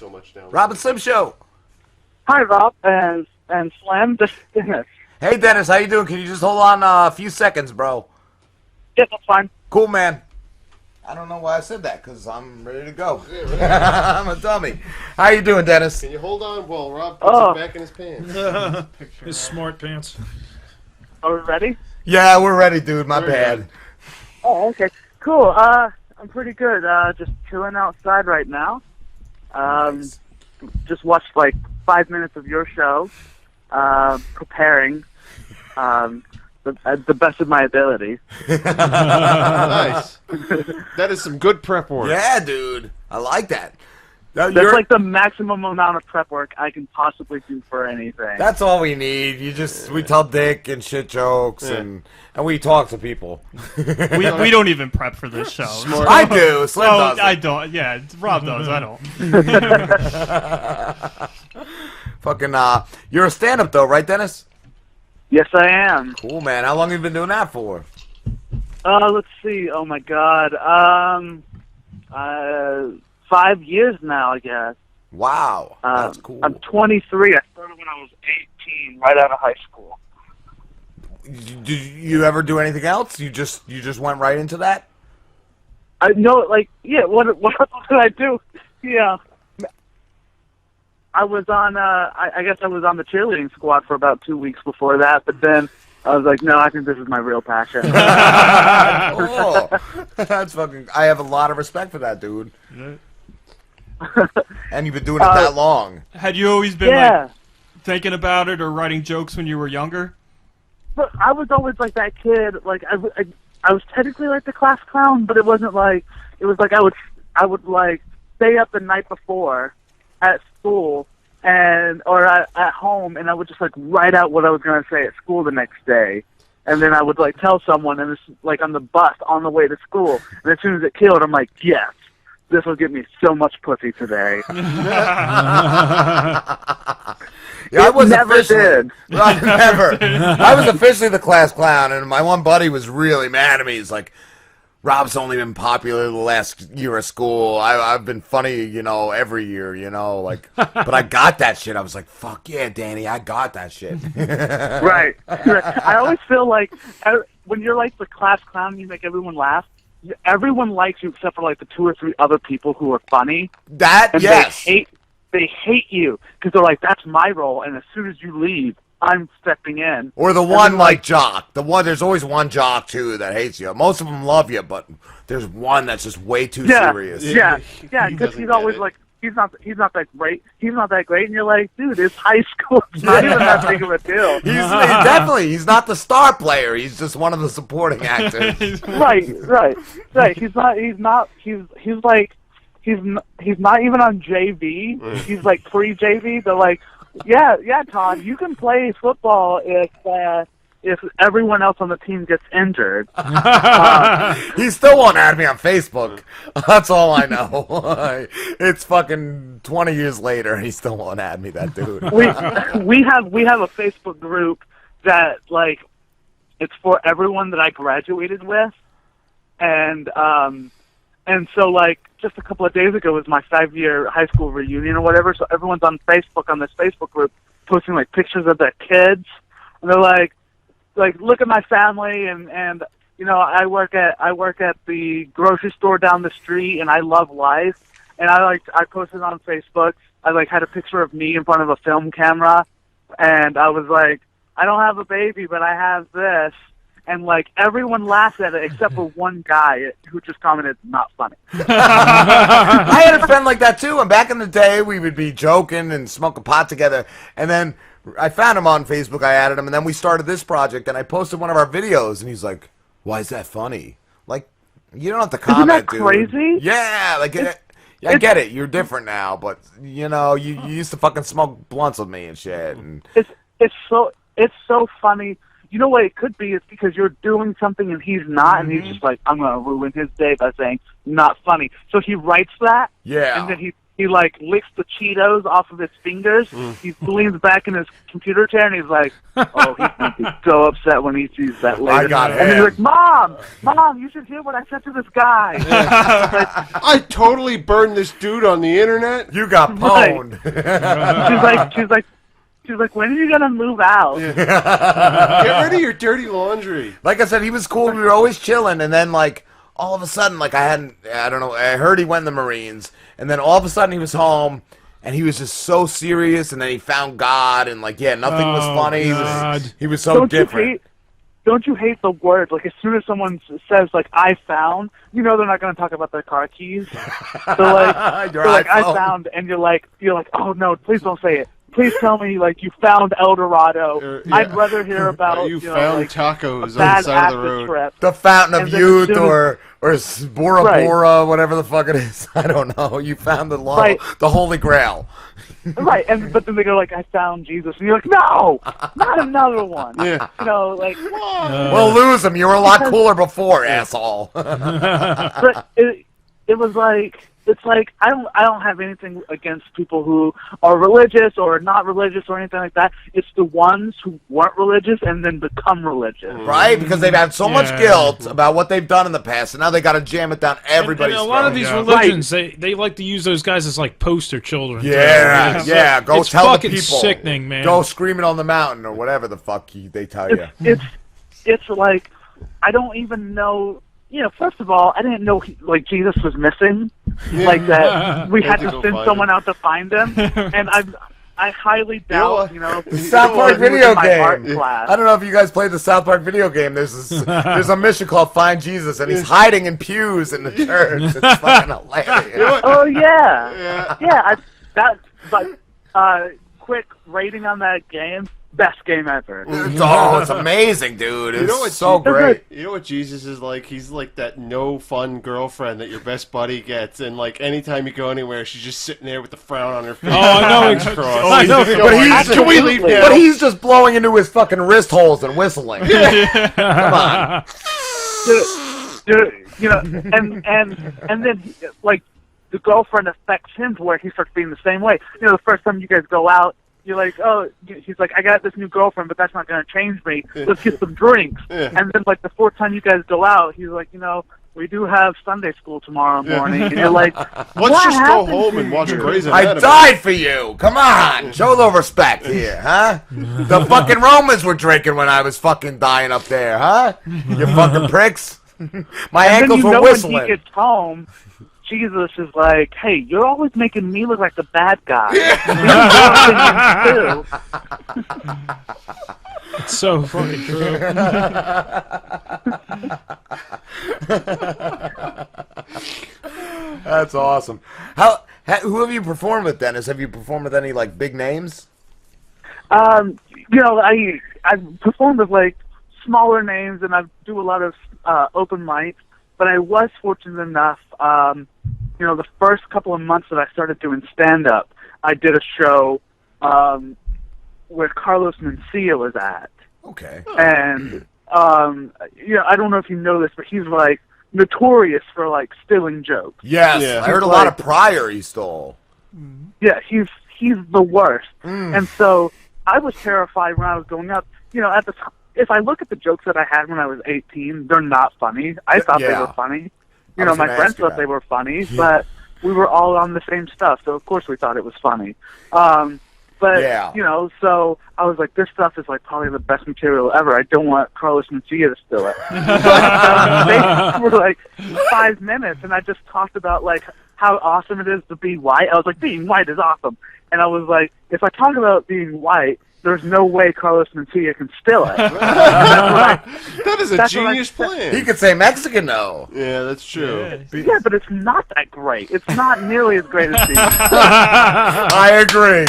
so much down. Rob and Slim Show. Hi, Rob and Slim. This is Dennis. Hey, Dennis, how you doing? Can you just hold on a few seconds, bro? Yeah, that's fine. Cool, man. I don't know why I said that, because I'm ready to go. Yeah, I'm a dummy. How you doing, Dennis? Can you hold on while Rob puts it back in his pants? His smart pants. Are we ready? Yeah, we're ready, dude. My bad. Oh, okay. Cool. I'm pretty good. Just chilling outside right now. Nice. Just watched like 5 minutes of your show. Preparing. The best of my ability. Nice. That is some good prep work. Yeah, dude. I like that. Now, That's like the maximum amount of prep work I can possibly do for anything. That's all we need. We tell dick and shit jokes and we talk to people. We don't even prep for this show. Smart. I do. Slim does. I don't. Yeah, Rob does. I don't. Fucking, you're a stand-up though, right, Dennis? Yes, I am. Cool, man. How long have you been doing that for? Let's see. Oh my God. 5 years now, I guess. Wow, that's cool. I'm 23. I started when I was 18, right out of high school. Did you ever do anything else? You just went right into that? I know, like, yeah. What else did I do? Yeah. I was on. I guess I was on the cheerleading squad for about 2 weeks before that, but then I was like, no, I think this is my real passion. Cool. That's fucking. I have a lot of respect for that, dude. And you've been doing it that long. Had you always been like thinking about it or writing jokes when you were younger? But I was always like that kid. Like I was technically like the class clown, but it wasn't like it was like I would like stay up the night before at school or at home, and I would just like write out what I was going to say at school the next day, and then I would like tell someone, and it's like on the bus on the way to school, and as soon as it killed, I'm like, yes, this will get me so much pussy today. Yeah, I was never did. Right, never. I was officially the class clown, and my one buddy was really mad at me. He's like, Rob's only been popular the last year of school. I've been funny, every year, like. But I got that shit. I was like, fuck yeah, Danny, I got that shit. Right. I always feel like when you're like the class clown, you make everyone laugh. Everyone likes you except for like the 2 or 3 other people who are funny. And yes. They hate you because they're like, that's my role, and as soon as you leave, I'm stepping in. Or the one like jock. There's always one jock too that hates you. Most of them love you, but there's one that's just way too serious. Yeah, because he's always like, he's not that great. He's not that great, and you're like, dude, it's high school. It's not even that big of a deal. He's not the star player. He's just one of the supporting actors. Right. He's not even on JV. He's like pre-JV. They're like, yeah, Todd, you can play football if everyone else on the team gets injured. He still won't add me on Facebook. That's all I know. It's fucking 20 years later, and he still won't add me, that dude. we have a Facebook group that like it's for everyone that I graduated with, and so like just a couple of days ago was my 5-year high school reunion or whatever. So everyone's on Facebook on this Facebook group posting like pictures of their kids, and they're like look at my family and I work at the grocery store down the street and I love life, and I posted on Facebook. I like had a picture of me in front of a film camera, and I was like, I don't have a baby, but I have this. And, like, everyone laughed at it except for one guy who just commented, not funny. I had a friend like that, too. And back in the day, we would be joking and smoking pot together. And then I found him on Facebook. I added him. And then we started this project. And I posted one of our videos. And he's like, why is that funny? Like, you don't have to comment, Isn't that crazy? Yeah, like, I get it. You're different now. But, you used to fucking smoke blunts with me and shit. And It's so funny. You know what it could be? It's because you're doing something and he's not, and he's just like, I'm going to ruin his day by saying, not funny. So he writes that, yeah, and then he like licks the Cheetos off of his fingers. He leans back in his computer chair and he's like, "Oh, he's gonna be so upset when he sees that later." I got and then he's him. like, "Mom, you should hear what I said to this guy." I totally burned this dude on the internet. You got pwned. She's like, when are you gonna move out? Get rid of your dirty laundry. Like I said, he was cool. We were always chilling, and then like all of a sudden, like I don't know. I heard he went in the Marines, and then all of a sudden he was home, and he was just so serious, and then he found God, and like nothing was funny. He was so different. Don't you hate the word? Like, as soon as someone says, like, "I found," you know they're not going to talk about their car keys. So, like, "I found," and you're like, "Oh, no, please don't say it. Please tell me, like, you found El Dorado." I'd rather hear about, you found like, tacos on the side of the road. Trip. The Fountain of Youth or Bora Right. Bora, whatever the fuck it is. I don't know. You found the the Holy Grail. Right, but then they go like, "I found Jesus," and you're like, "No, not another one." Yeah. You know, like, We'll lose him. You were a lot cooler before, asshole. but it was like, it's like I don't have anything against people who are religious or not religious or anything like that. It's the ones who weren't religious and then become religious, Right? Because they've had so much guilt about what they've done in the past, and now they got to jam it down everybody's and a lot of throat. these religions, they like to use those guys as like poster children. Yeah. Go it's tell the fucking people. Sickening, man. Go screaming on the mountain or whatever the fuck they tell you. It's like, I don't even know. You know, first of all, I didn't know Jesus was missing, like that. We had to send someone out to find him, and I highly doubt, the South Park video game. Class. I don't know if you guys played the South Park video game. There's a mission called Find Jesus, and he's hiding in pews in the church. It's fucking hilarious. Oh yeah. Quick rating on that game. Best game ever. It's amazing, dude. It's so great. You know what Jesus is like? He's like that no fun girlfriend that your best buddy gets, and like anytime you go anywhere, she's just sitting there with the frown on her face. Oh, I know. Can we leave now? But he's just blowing into his fucking wrist holes and whistling. Come on. And then like the girlfriend affects him to where he starts being the same way. You know, the first time you guys go out, you're like, oh, he's like, I got this new girlfriend, but that's not going to change me. Let's get some drinks. And then, like, the fourth time you guys go out, he's like, we do have Sunday school tomorrow morning. And you're like, let's just go home and watch Grey's Anatomy. I died for you. Come on. Show a little respect here, huh? The fucking Romans were drinking when I was fucking dying up there, huh? You fucking pricks. My ankles were whistling. When he gets home, Jesus is like, hey, you're always making me look like the bad guy. It's so fucking true. That's awesome. Who have you performed with, Dennis? Have you performed with any like big names? I performed with like smaller names, and I do a lot of open mics. But I was fortunate enough, the first couple of months that I started doing stand-up, I did a show where Carlos Mencia was at. Okay. And, I don't know if you know this, but he's, like, notorious for, like, stealing jokes. Yes, yeah. I heard a lot of Pryor he stole. Yeah, he's the worst. And so I was terrified when I was going up. At the time, if I look at the jokes that I had when I was 18, they're not funny. I thought they were funny. My friends thought they were funny, but we were all on the same stuff, so of course we thought it was funny. So I was like, this stuff is like probably the best material ever. I don't want Carlos Mencia to steal it. They were like 5 minutes, and I just talked about like how awesome it is to be white. I was like, being white is awesome. And I was like, if I talk about being white, there's no way Carlos Mencia can steal it. That is a genius plan. He could say Mexican, though. Yeah, that's true. Yeah, but it's not that great. It's not nearly as great as Jesus. I agree.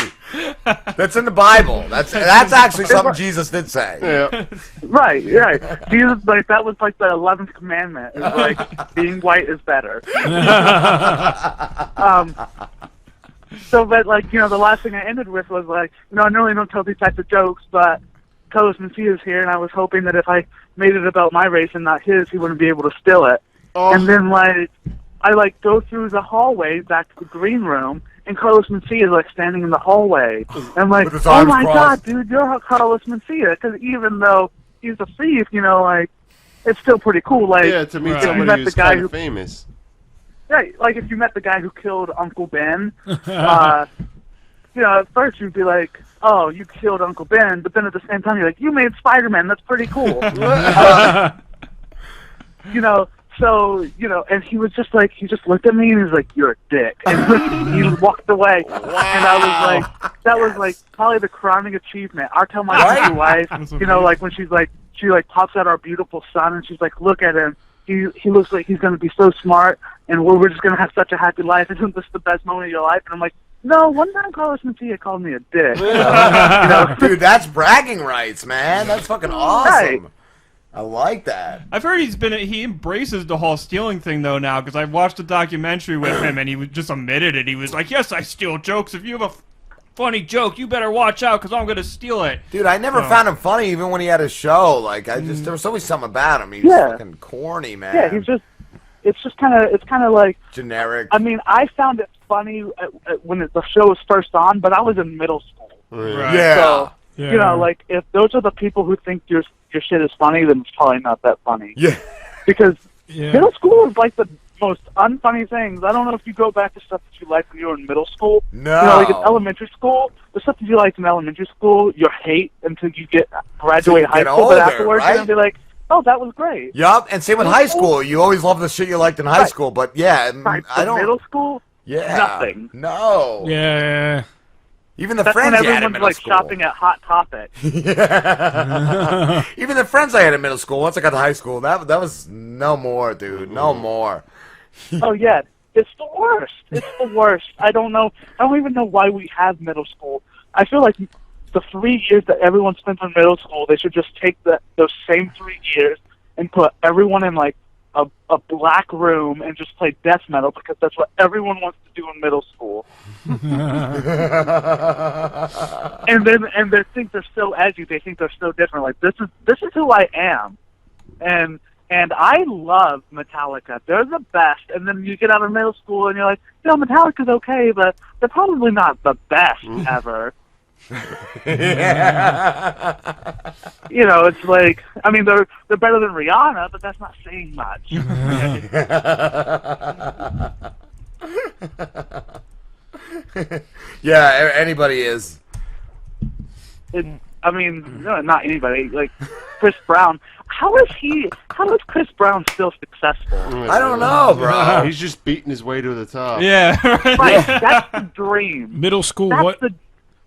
That's in the Bible. That's actually something Jesus did say. Yeah. Right. Jesus, like, that was like the 11th commandment. It was like, being white is better. But like, the last thing I ended with was like, I normally don't tell these types of jokes, but Carlos Mencia is here, and I was hoping that if I made it about my race and not his, he wouldn't be able to steal it. Oh. And then like, I like go through the hallway back to the green room, and Carlos Mencia is like standing in the hallway. And I'm like, With his oh arms my crossed. God, dude, you're Carlos Mencia. Because even though he's a thief, you know, like, it's still pretty cool. Like, Yeah, to meet Right. somebody met who's the guy kind who- of famous. right, like if you met the guy who killed Uncle Ben, you know, at first you'd be like, oh, you killed Uncle Ben, but then at the same time you're like, you made Spider-Man, that's pretty cool. You know, so, you know, and he was just like, he just looked at me and he was like, you're a dick. And he walked away. And I was like, that was like probably the crowning achievement. I tell my Right. future wife, That's you know, like when she's like, she like pops out our beautiful son and she's like, look at him. He looks like he's going to be so smart and we're just going to have such a happy life. Isn't this the best moment of your life? And I'm like, no, one time Carlos Mencia called me a dick. You know? Dude, that's bragging rights, man. That's fucking awesome. Right. I like that. I've heard he embraces the whole stealing thing though now, because I watched a documentary with him and he just admitted it. He was like, yes, I steal jokes. If you have a funny joke, you better watch out because I'm going to steal it. Dude, I never found him funny even when he had a show. Like, there was always something about him. He was Yeah. fucking corny, man. Yeah, it's kind of like, generic. I mean, I found it funny when the show was first on, but I was in middle school. Right. Yeah. So, Yeah. you know, like, if those are the people who think your shit is funny, then it's probably not that funny. Yeah. Because Yeah. middle school is like the most unfunny things. I don't know if you go back to stuff that you liked when you were in middle school. No. You know, like in elementary school, the stuff that you liked in elementary school, you hate until you graduate high get school, older, but afterwards right? you're going to be like, oh, that was great. Yup, and same with high school. You always love the shit you liked in high Right. school, but yeah, Right, I but don't. middle school, Yeah. nothing. No. Yeah. Even the That's when friends you had in everyone's middle like school. shopping at Hot Topic. Even the friends I had in middle school, once I got to high school, that was no more, dude. No more. Oh yeah, it's the worst. It's the worst. I don't know. I don't even know why we have middle school. I feel like the 3 years that everyone spends in middle school, they should just take those same 3 years and put everyone in like a black room and just play death metal because that's what everyone wants to do in middle school. and they think they're so edgy. They think they're so different. Like this is who I am, and I love Metallica. They're the best. And then you get out of middle school and you're like, you know, Metallica's okay, but they're probably not the best ever. You know, it's like, I mean, they're better than Rihanna, but that's not saying much. Yeah, anybody is. I mean, no, not anybody. Like Chris Brown. How is Chris Brown still successful? I don't know, bro. He's just beating his way to the top. Yeah. Right. Right, that's the dream. Middle school, That's the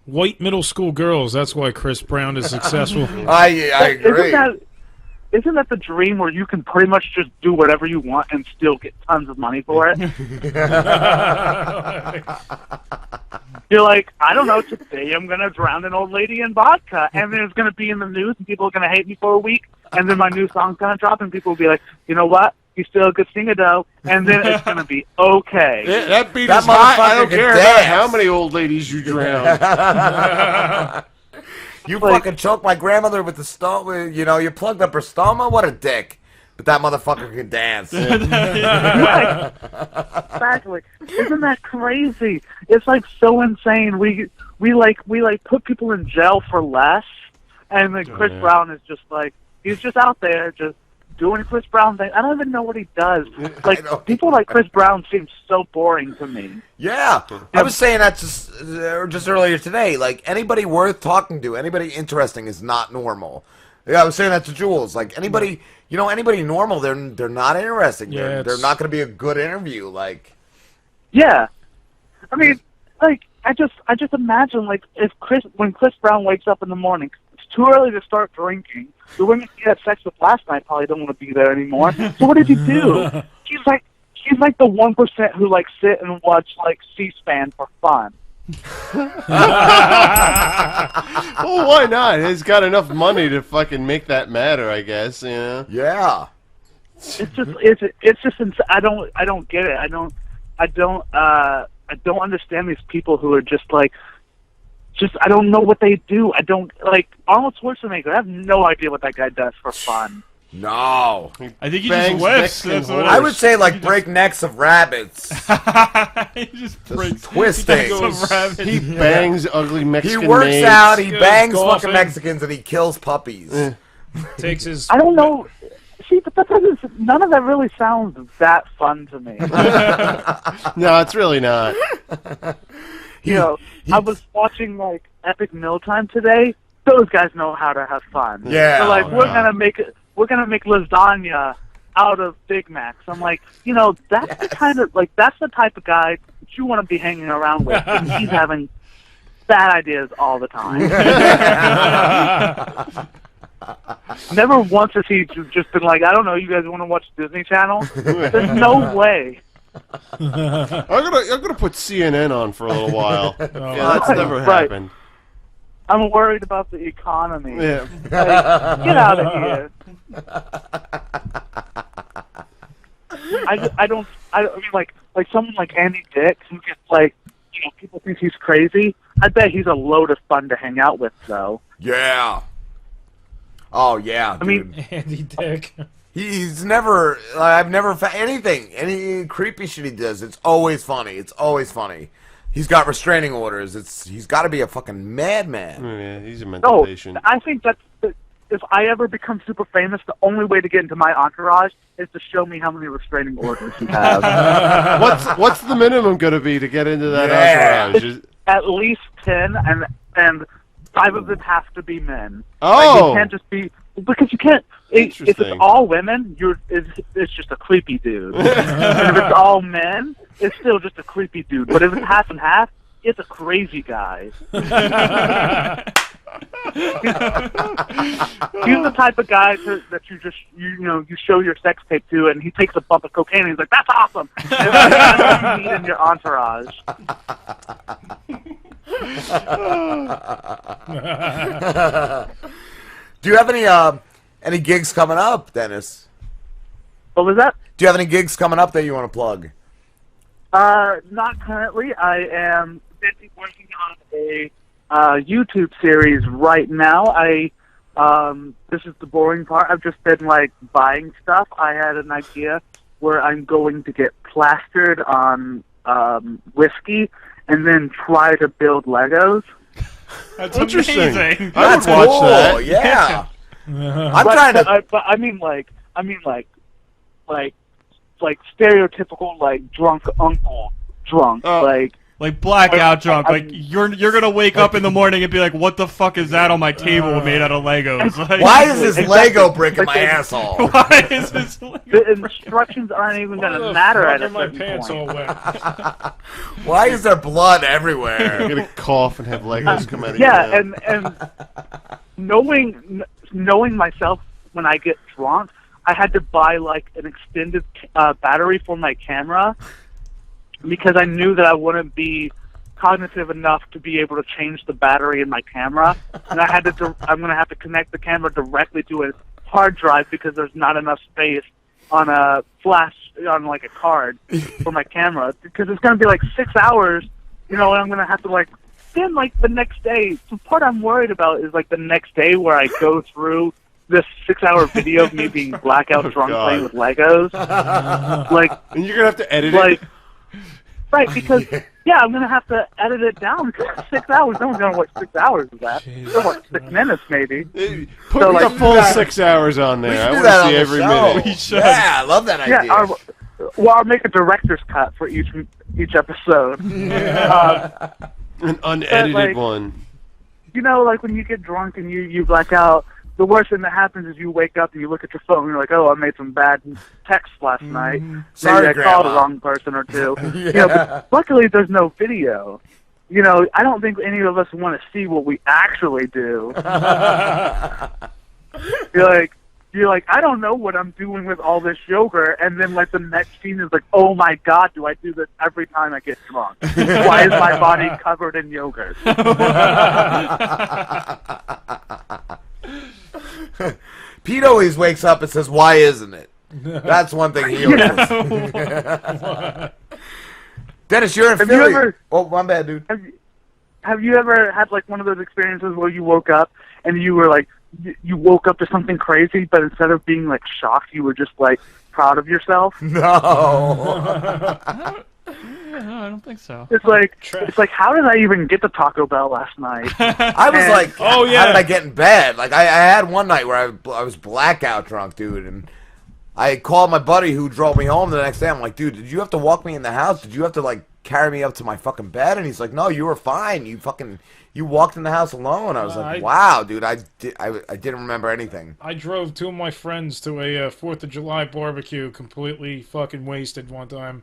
white middle school girls. That's why Chris Brown is successful. I agree. Isn't that the dream where you can pretty much just do whatever you want and still get tons of money for it? You're like, I don't know, today I'm going to drown an old lady in vodka, and then it's going to be in the news, and people are going to hate me for a week, and then my new song's going to drop, and people will be like, you know what? He's still a good singer, though, and then it's going to be okay. Yeah, that beat That is hot. I motherfucker don't can care about dance. how many old ladies you drown. You Like- fucking choked my grandmother with the stoma. You know, you plugged up her stoma. What a dick. But that motherfucker can dance. Right. Exactly. Isn't that crazy? It's like so insane. We put people in jail for less, and then Chris Brown is just like, he's just out there just doing Chris Brown thing. I don't even know what he does. Like know. people like Chris Brown seem so boring to me. Yeah, I was saying that just earlier today. Like, anybody worth talking to, anybody interesting is not normal. Yeah, I was saying that to Jules. Like, anybody normal, they're not interesting. Yeah, They're not going to be a good interview. Like, Yeah, I mean, like I just imagine like when Chris Brown wakes up in the morning, it's too early to start drinking. The women he had sex with last night probably don't want to be there anymore. So what did he do? He's like the 1% who like sit and watch like C-SPAN for fun. Well, why not? He's got enough money to fucking make that matter, I guess. You know. yeah. It's just I don't get it. I don't understand these people who are just like I don't know what they do. I don't like Arnold Schwarzenegger. I have no idea what that guy does for fun. No. I think he bangs just whiffs. Mexican That's what I would say like breaknecks of rabbits. he just Just twisting. He bangs ugly He Mexican works maids. out, he Goes bangs golfing. fucking Mexicans, and he kills puppies. Takes his. I don't know. See, but that doesn't. None of that really sounds that fun to me. No, it's really not. You know, I was watching like Epic Mealtime today. Those guys know how to have fun. Yeah. They're like, we're gonna make lasagna out of Big Macs. I'm like, you know, that's the kind of that's the type of guy that you want to be hanging around with. And he's having bad ideas all the time. Never once has he just been like, I don't know, you guys want to watch Disney Channel? There's no way. I'm gonna put CNN on for a little while. Yeah, that's never Right. happened. I'm worried about the economy. Yeah. Like, get out of here. I mean, like someone like Andy Dick, who gets like, you know, people think he's crazy. I bet he's a load of fun to hang out with, though. Yeah. Oh, yeah, dude. I mean, Andy Dick. He's never, I've never found anything, any creepy shit he does. It's always funny. It's always funny. He's got restraining orders. He's got to be a fucking madman. Yeah, he's a mental no, patient. I think that if I ever become super famous, the only way to get into my entourage is to show me how many restraining orders you have. What's the minimum gonna be to get into that Yeah. entourage? At least 10, and 5 of them have to be men. Oh. Like, you can't just be, because you can't. If it's Interesting. all women, it's just a creepy dude. And if it's all men, it's still just a creepy dude. But if it's half and half, it's a crazy guy. He's the type of guy that you show your sex tape to, and he takes a bump of cocaine, and he's like, "That's awesome." And that's what you need in your entourage. Do you have any gigs coming up, Dennis? What was that? Do you have any gigs coming up that you want to plug? Not currently. I am busy working on a YouTube series right now. This is the boring part. I've just been like buying stuff. I had an idea where I'm going to get plastered on whiskey and then try to build Legos. That's Interesting. amazing. I would That's watch cool. that. Yeah. I'm But, trying to. but I mean like stereotypical like drunk uncle drunk Oh. like blackout drunk. Like you're gonna wake up in the morning and be like, "What the fuck is that on my table made out of Legos?" Like, Why is this Exactly. Lego brick in my Like, asshole? Why is this? the instructions aren't even Why going the to matter fuck at a are my certain pants point. all wet? Why is there blood I'm everywhere? gonna cough and have Legos come out of Yeah, your mouth. and knowing myself when I get drunk, I had to buy like an extended battery for my camera because I knew that I wouldn't be cognitive enough to be able to change the battery in my camera, and I'm going to have to connect the camera directly to a hard drive because there's not enough space on a flash on like a card for my camera because it's going to be like 6 hours, and I'm going to have to like then like the next day. The part I'm worried about is like the next day where I go through this 6-hour video of me being blackout drunk God. playing with Legos, like And you're gonna have to edit like. it. Right, because I'm gonna have to edit it down. 6 hours. No one's gonna watch 6 hours of that. They'll watch 6 minutes, maybe. Put So, the like, full 6 hours on there. I do want that to on see the every show. minute. We should. Yeah, I love that idea. Yeah, I'll make a director's cut for each episode. An unedited like- one. Like when you get drunk and you black out, the worst thing that happens is you wake up and you look at your phone and you're like, oh, I made some bad texts last night. Sorry, Maybe I called the Grandma. wrong person or two. Yeah. But luckily there's no video. I don't think any of us want to see what we actually do. You're like, I don't know what I'm doing with all this yogurt, and then like the next scene is like, oh my god, do I do this every time I get drunk? Why is my body covered in yogurt? Pete always wakes up and says, "Why isn't it?" That's one thing he always says. Dennis, you're in Have you Philly. ever- Oh, my bad, dude. Have you ever had like one of those experiences where you woke up and you were like you woke up to something crazy, but instead of being like shocked, you were just like proud of yourself? No. No, I don't think so. It's like how did I even get to Taco Bell last night? I was like, oh, yeah. how did I get in bed? Like, I had one night where I was blackout drunk, dude, and I called my buddy who drove me home the next day. I'm like, dude, did you have to walk me in the house? Did you have to, like, carry me up to my fucking bed? And he's like, no, you were fine. You walked in the house alone. I was like, wow, dude, I didn't remember anything. I drove two of my friends to a 4th of July barbecue, completely fucking wasted one time.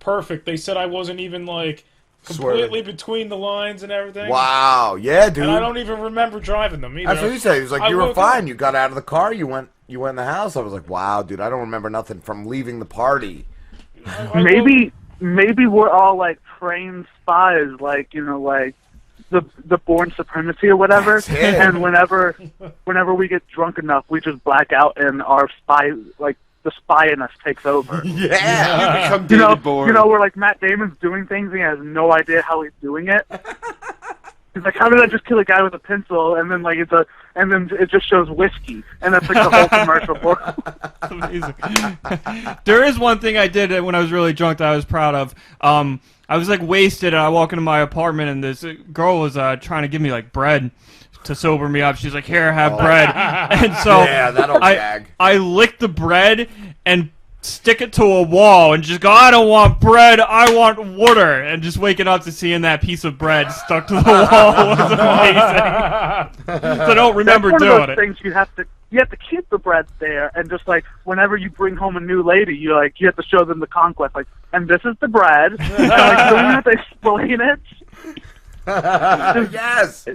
Perfect. They said I wasn't even, like, completely between the lines and everything. Wow, yeah, dude. And I don't even remember driving them either. That's what he said. He was like, you were woke fine. up- You got out of the car. You went in the house. I was like, wow, dude, I don't remember nothing from leaving the party. Maybe we're all like trained spies, like, you know, like the Born Supremacy or whatever. That's it. And whenever we get drunk enough, we just black out and our spy, like the spy in us takes over. Yeah. You become You David Bourne. know, where like Matt Damon's doing things and he has no idea how he's doing it. He's like, how did I just kill a guy with a pencil? And then like and then it just shows whiskey, and that's like the whole commercial for. Amazing. There is one thing I did when I was really drunk that I was proud of. I was like wasted, and I walk into my apartment, and this girl was trying to give me like bread to sober me up. She's like, "Here, have bread." And so Yeah, that'll jag. I lick the bread and stick it to a wall and just go, I don't want bread, I want water. And just waking up to seeing that piece of bread stuck to the wall was amazing. So I don't remember That's one doing of those it. things you have to keep the bread there, and just like whenever you bring home a new lady, you have to show them the conquest, like, and this is the bread. And, like, so you have to explain it. Yes.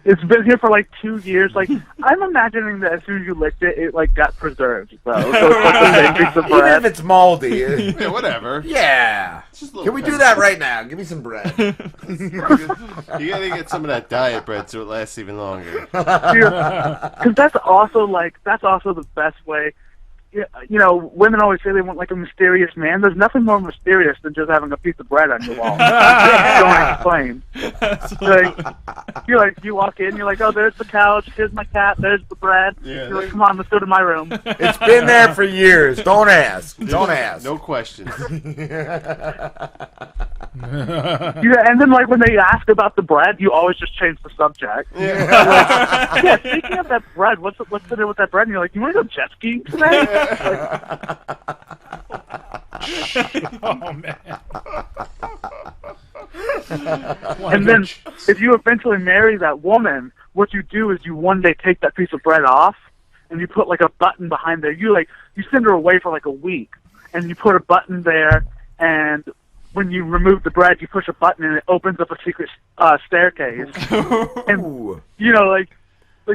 It's been here for like 2 years. Like, I'm imagining that as soon as you licked it, it like got preserved. So it's like the same piece of Even bread. if it's moldy. Yeah, whatever. Yeah. Just a little Can we do bit. that right now? Give me some bread. You gotta get some of that diet bread so it lasts even longer. Because that's also the best way. You know, women always say they want like a mysterious man. There's nothing more mysterious than just having a piece of bread on your wall. Don't explain. You walk in, you're like, oh, there's the couch, here's my cat, there's the bread. Yeah. You're like, come on, let's go to my room. It's been there for years. Don't ask. Don't ask. No questions. Yeah, and then like when they ask about the bread, you always just change the subject. Yeah, speaking of that bread, what's the deal with that bread? And you're like, you want to go jet skiing today? Oh, man. And then if you eventually marry that woman, what you do is you one day take that piece of bread off and you put like a button behind there. You send her away for like a week, and you put a button there, and when you remove the bread, you push a button and it opens up a secret staircase. And Ooh. you know, like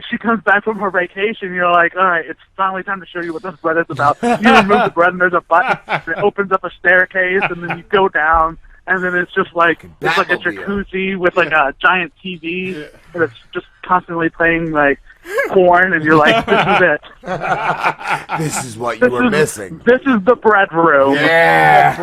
she comes back from her vacation, you're like, all right, it's finally time to show you what this bread is about. You remove the bread and there's a button that opens up a staircase, and then you go down, and then it's just like a Batmobile. jacuzzi with like a giant TV, and it's just constantly playing like porn, and you're like, this is it. This is what you were missing. This is the bread room. Yeah.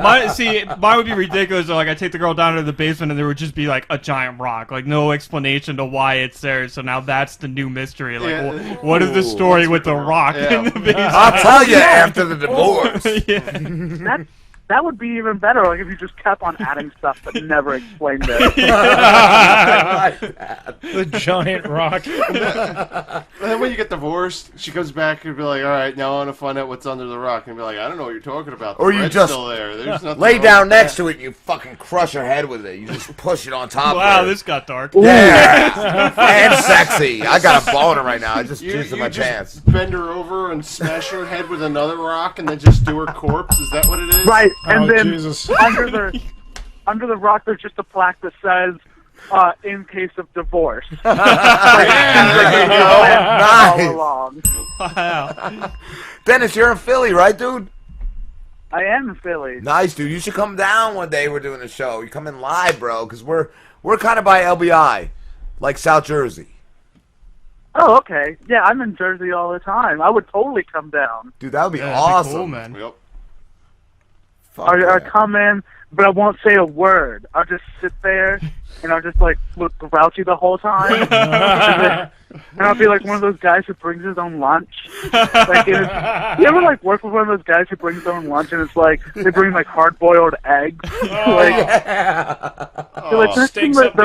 Mine would be ridiculous. Like, I take the girl down to the basement, and there would just be like a giant rock, like no explanation to why it's there. So now that's the new mystery. Like, Yeah. what is the story with the rock in the basement? I'll tell you after the divorce. Yeah. That would be even better, like if you just kept on adding stuff but never explained it. The giant rock. And then when you get divorced, she comes back and be like, all right, now I want to find out what's under the rock. And be like, I don't know what you're talking about. The Or you bread's just still there. There's nothing Lay wrong down with next that. to it and you fucking crush her head with it. You just push it on top Wow, of her. this got dark. Yeah. And sexy. I got a boner right now. I just You juicing my just pants. bend her over and smash her head with another rock and then just do her corpse? Is that what it is? Right, and Oh, then Jesus. under the rock there's just a plaque that says, in case of divorce. All Nice. along. Wow. Dennis, you're in Philly, right, dude? I am in Philly. Nice, dude. You should come down one day. We're doing a show. You come in live, bro, because we're kind of by LBI, like South Jersey. Oh, okay. Yeah, I'm in Jersey all the time. I would totally come down. Dude, that would be Yeah, that'd be awesome. cool, man. Yep. Fuck I'll yeah. come in, but I won't say a word. I'll just sit there, and I'll just, like, look grouchy the whole time. and I'll be like one of those guys who brings his own lunch. Like, you ever like work with one of those guys who brings their own lunch, and it's like they bring like hard-boiled eggs. They're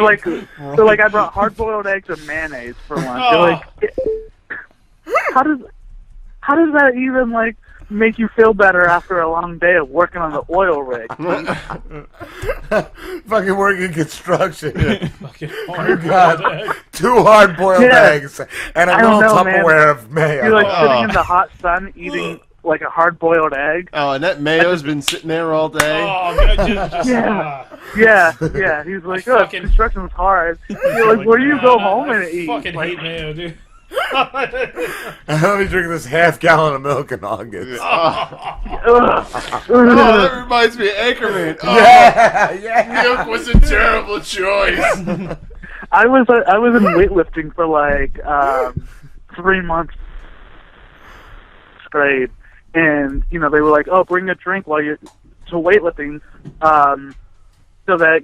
like, I brought hard-boiled eggs and mayonnaise for lunch. They're like, how does that even like make you feel better after a long day of working on the oil rig? Fucking working construction. Fucking Oh, hard God. 2 hard-boiled eggs and a little Tupperware of mayo. You're like sitting in the hot sun eating like a hard-boiled egg. Oh, and that mayo's been sitting there all day. Oh, man, Yeah. He's like, construction's hard. You're like, where do you go home and eat? Fucking hate mayo, dude. Let me drink this half-gallon of milk and nuggets. That reminds me of Anchorman. Yeah. Milk was a terrible choice. I was in weightlifting for like 3 months straight, and they were like, "Oh, bring a drink while you're to weightlifting, so that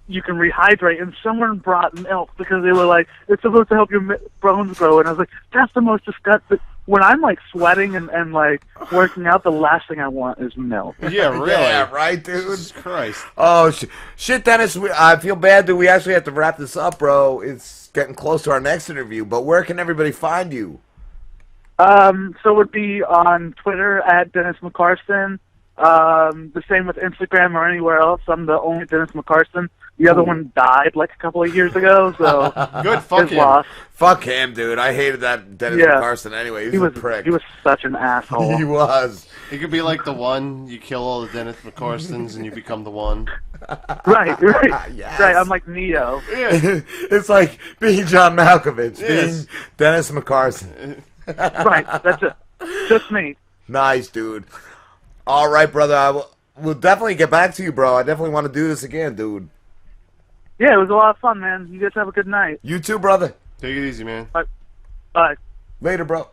you can rehydrate." And someone brought milk because they were like, "It's supposed to help your bones grow." And I was like, "That's the most disgusting." When I'm like sweating and like working out, the last thing I want is milk. Yeah, really. Yeah, right, dude. Jesus Christ. Oh, shit, Dennis. I feel bad that we actually have to wrap this up, bro. It's getting close to our next interview. But where can everybody find you? So it would be on Twitter at Dennis McCarson. The same with Instagram or anywhere else. I'm the only Dennis McCarson. The other one died like a couple of years ago, so Good, fuck his him. loss. Fuck him, dude. I hated that Dennis McCarson anyway. He was a prick. He was such an asshole. He was. It could be like the one, you kill all the Dennis McCarsons and you become the one. Right. Yes. Right, I'm like Neo. Yeah. It's like being John Malkovich, Yes. being Dennis McCarson. Right, that's it. Just me. Nice, dude. All right, brother. We'll definitely get back to you, bro. I definitely want to do this again, dude. Yeah, it was a lot of fun, man. You guys have a good night. You too, brother. Take it easy, man. Bye. Later, bro.